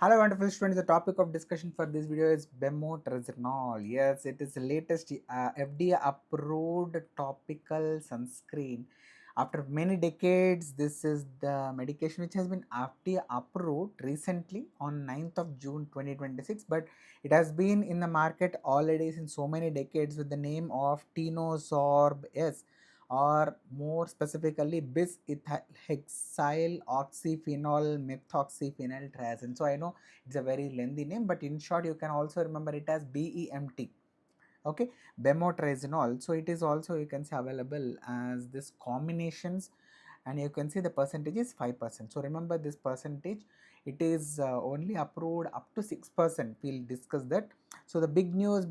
Hello wonderful students, the topic of discussion for this video is Bemotrizinol. Yes, it is the latest FDA approved topical sunscreen. After many decades, this is the medication which has been FDA approved recently on 9th of June 2026, but it has been in the market already since so many decades with the name of Tinosorb S, or more specifically bis-ethyl oxyphenol methoxyphenyl triazine. So I know it's a very lengthy name, but in short you can also remember it as BEMT. Okay, Bemotrizinol. So it is also, you can say, available as this combinations, and you can see the percentage is 5%. So remember this percentage, it is only approved up to 6%. We'll discuss that. So the big news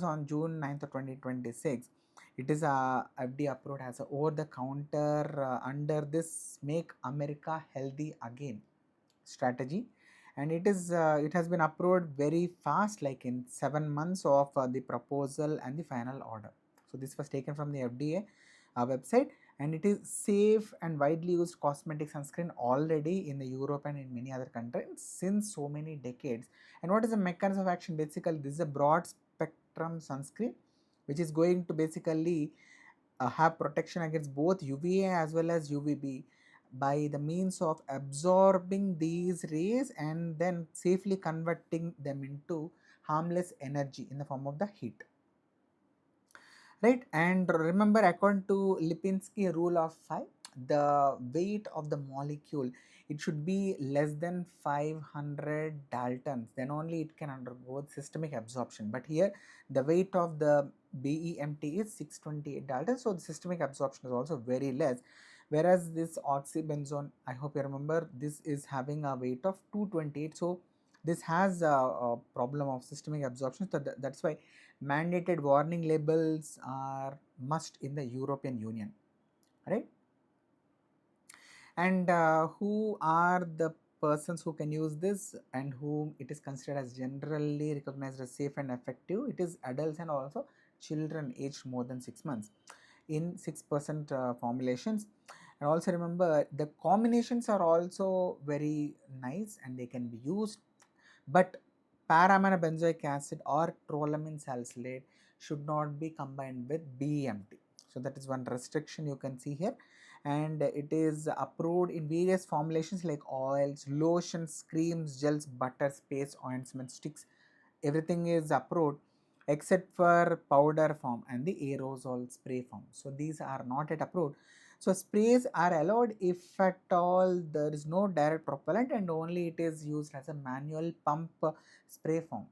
on June 9th of 2026, it is FDA approved as a over the counter under this Make America Healthy Again strategy, and it has been approved very fast, like in 7 months of the proposal and the final order. So this was taken from the FDA website, and it is safe and widely used cosmetic sunscreen already in the Europe and in many other countries since so many decades. And what is the mechanism of action? Basically, this is a broad spectrum sunscreen which is going to basically have protection against both UVA as well as UVB by the means of absorbing these rays and then safely converting them into harmless energy in the form of the heat, right? And remember, according to Lipinski rule of 5, the weight of the molecule, it should be less than 500 daltons, then only it can undergo systemic absorption. But here the weight of the BEMT is 628 daltons, so the systemic absorption is also very less. Whereas this oxybenzone, I hope you remember, this is having a weight of 228, so this has a problem of systemic absorption. So that's why mandated warning labels are must in the European Union, right? And who are the persons who can use this and whom it is considered as generally recognized as safe and effective? It is adults and also children aged more than 6 months in 6% formulations. And also remember, the combinations are also very nice and they can be used, but benzoic acid or trolamine salicylate should not be combined with BEMT. So that is one restriction you can see here, and it is approved in various formulations like oils, lotions, creams, gels, butters, paste, ointment, sticks. Everything is approved except for powder form and the aerosol spray form. So these are not yet approved. So sprays are allowed if at all there is no direct propellant and only it is used as a manual pump spray form.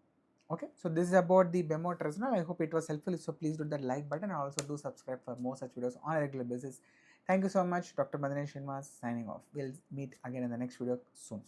Okay, so this is about the Bemotrizinol. I hope it was helpful. So please do that like button and also do subscribe for more such videos on a regular basis. Thank you so much. Dr. Maddineni Srinivas signing off. We'll meet again in the next video soon.